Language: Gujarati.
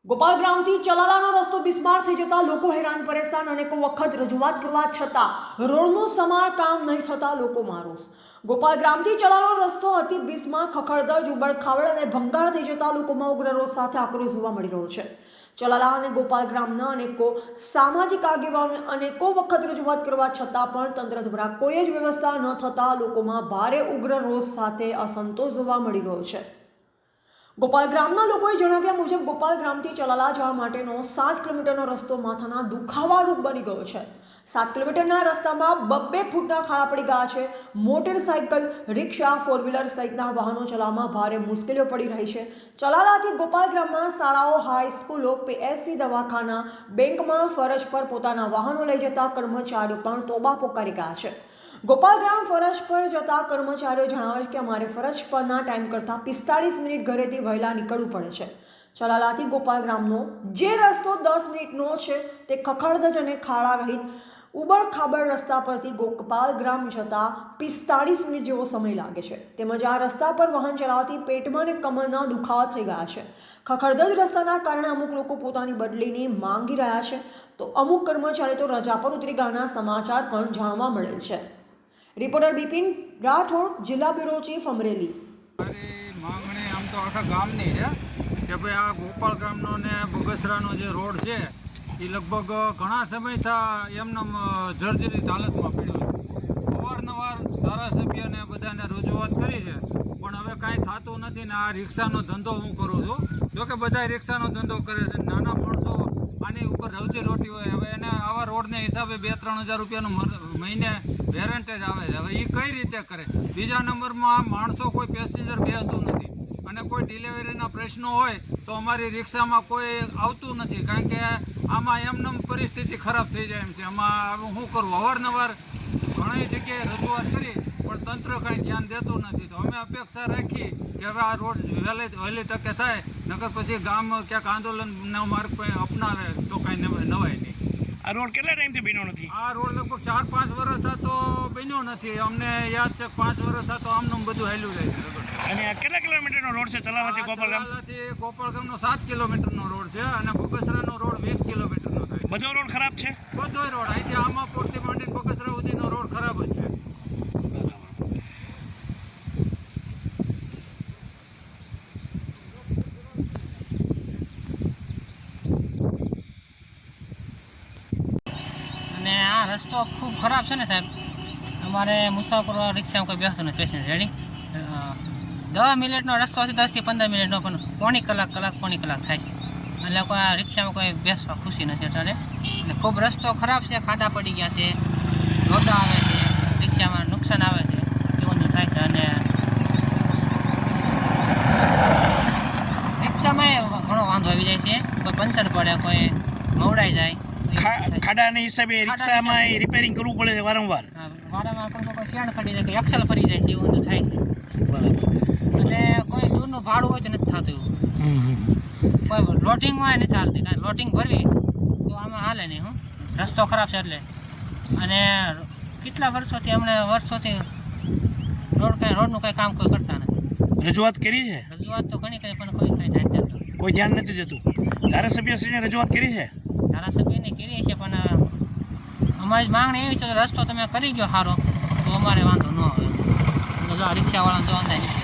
ગોપાલ ગ્રામથી ચલાલાનો રસ્તો બિસ્માર થઈ જતા લોકો હેરાન પરેશાન અનેકો વખત રજૂઆત કરવા છતાં રોડનું સમારકામ નહીં થતા લોકોમાં રોષ। ગોપાલ ગ્રામથી ચલાલાનો રસ્તો અતિ બિસ્માર ખખડધજ ઉબડ-ખાબડ અને ભંગાર થઈ જતા લોકોમાં ઉગ્ર રોષ સાથે આક્રોશ જોવા મળી રહ્યો છે। ચલાલા અને ગોપાલ ગ્રામના અનેકો સામાજિક આગેવાનોને અનેકો વખત રજૂઆત કરવા છતાં પણ તંત્ર દ્વારા કોઈ જ વ્યવસ્થા ન થતા લોકોમાં ભારે ઉગ્ર રોષ સાથે અસંતોષ જોવા મળી રહ્યો છે। ગોપાલ ગ્રામના લોકોએ જણાવ્યા મુજબ ગોપાલ ગ્રામથી ચલાલા જવા માટેનો 7 કિલોમીટરનો રસ્તો માથાના દુખાવારૂપ બની ગયો છે। 7 કિલોમીટરના રસ્તામાં 2 ફૂટના ખાડા પડી ગયા છે। મોટરસાઇકલ, રિક્ષા, 4 વ્હીલર સહિતના વાહનો ચલાવવામાં ભારે મુશ્કેલીઓ પડી રહી છે। ચલાલાથી ગોપાલ ગ્રામમાં શાળાઓ, હાઈસ્કૂલો, પીએસસી દવાખાના, બેંકમાં ફરજ પર પોતાના વાહનો લઈ જતા કર્મચારીઓ પણ તોબા પોકારી ગયા છે। ગોપાલ ગ્રામ ફરજ પર જતા કર્મચારીઓ જણાવે છે કે અમારે ફરજ પરના ટાઈમ કરતાં 45 મિનિટ ઘરેથી વહેલા નીકળવું પડે છે। ચલાલાથી ગોપાલ ગ્રામનો જે રસ્તો 10 મિનિટનો છે તે ખખડધજ અને ખાડા રહિત ઉબડ-ખાબડ રસ્તા પરથી ગોપાલ ગ્રામ જતા 45 મિનિટ જેવો સમય લાગે છે। તેમજ આ રસ્તા પર વાહન ચલાવવાથી પેટમાં અને કમરના દુખાવા થઈ ગયા છે। ખખડધજ રસ્તાના કારણે અમુક લોકો પોતાની બદલીની માંગી રહ્યા છે તો અમુક કર્મચારીઓ તો રજા પર ઉતરી ગયાના સમાચાર પણ જાણવા મળેલ છે। રિપોર્ટર બિપિન રાઠોડ, જિલ્લા બ્યુરો ચીફ, અમરેલી। માંગણી આમ તો આખા ગામની છે કે ભાઈ આ ગોપાલ ગ્રામનો ને બગસરાનો જે રોડ છે એ લગભગ ઘણા સમયથી એમને જર્જરિત હાલતમાં પડ્યો છે। અવારનવાર ધારાસભ્યને બધાને રજૂઆત કરી છે પણ હવે કાંઈ થતું નથી ને આ રિક્ષાનો ધંધો હું કરું છું। જોકે બધા રિક્ષાનો ધંધો કરે છે, નાના માણસો આની ઉપર રોજી હોય। હવે એને આવા રોડને હિસાબે 2-3 હજાર રૂપિયાનું મહિને વેરંટેજ આવે છે। હવે એ કઈ રીતે કરે? બીજા નંબરમાં માણસો કોઈ પેસેન્જર બેસતું નથી અને કોઈ ડિલિવરીના પ્રશ્નો હોય તો અમારી રિક્ષામાં કોઈ આવતું નથી કારણ કે આમાં એમને પરિસ્થિતિ ખરાબ થઈ જાય એમ છે। આમાં શું કરવું? અવારનવાર ઘણી જગ્યાએ રજૂઆત કરી પણ તંત્ર કાંઈ ધ્યાન દેતું નથી। તો અમે અપેક્ષા રાખી કે હવે આ રોડ વહેલી તકે થાય, નકર પછી ગામ ક્યાંક આંદોલનનો માર્ગ અપનાવે તો કાંઈ નવાય નહીં। આ રોડ કેટલા ટાઈમથી બન્યો નથી? આ રોડ લગભગ 4-5 વર્ષ થતો બન્યો નથી। અમને યાદ છે 5 વર્ષ થતો આમનું બધું હાલ્યું જાય છે। અને આ કેટલા કિલોમીટરનો રોડ છે ચલાલાથી ગોપાલ ગામ? ચલાલાથી ગોપાલ ગામનો 7 કિલોમીટરનો રોડ છે અને બગસરાનો રોડ 20 કિલોમીટરનો થાય। બધો રોડ ખરાબ છે? બધો રોડ અહીંથી આમાપુરથી માંડીને બગસરા સુધીનો રોડ ખરાબ જ છે। રસ્તો ખૂબ ખરાબ છે ને સાહેબ। અમારે મુસાફરો રિક્ષામાં કોઈ બેસતું નથી, પેસેન્જર રેડી 10 મિનિટનો રસ્તો છે, 10 થી 15 મિનિટનો પણ પોણી કલાક થાય છે। એટલે કોઈ આ રિક્ષામાં કોઈ બેસવા ખુશી નથી અત્યારે। અને ખૂબ રસ્તો ખરાબ છે, ખાડા પડી ગયા છે, રોડા આવે છે, રિક્ષામાં નુકસાન આવે છે, એવું બધું થાય છે। અને રિક્ષામાં ઘણો વાંધો આવી જાય છે, કોઈ પંચર પડે, કોઈ મવડાઈ જાય। ખાડાના હિસાબે રિક્ષામાં રિપેરિંગ કરવું પડે છે વારંવાર પણ કોઈ શેણ ફરી જાય, કોઈ એક્સલ ફરી જાય છે, એવું બધું થાય છે। અને કોઈ દૂરનું ભાડું હોય તો નથી થતું એવું, કોઈ લોટિંગમાં નથી ચાલતી, કાંઈ લોટિંગ ભરવી તો આમાં હાલે નહીં। રસ્તો ખરાબ છે એટલે। અને કેટલા વર્ષોથી રોડનું કંઈ કામ કોઈ કરતા નથી। રજૂઆત કરી છે? રજૂઆત તો ઘણી કરી પણ કોઈ કંઈ ધ્યાન દેતું, કોઈ ધ્યાન નથી દેતું। ધારાસભ્યશ્રીને રજૂઆત કરી છે? ધારાસભ્યને કરીએ છીએ પણ અમારી માંગણી એવી છે કે રસ્તો તમે કરી ગયો સારો તો અમારે વાંધો ન આવે। રિક્ષાવાળાને જવાનું થાય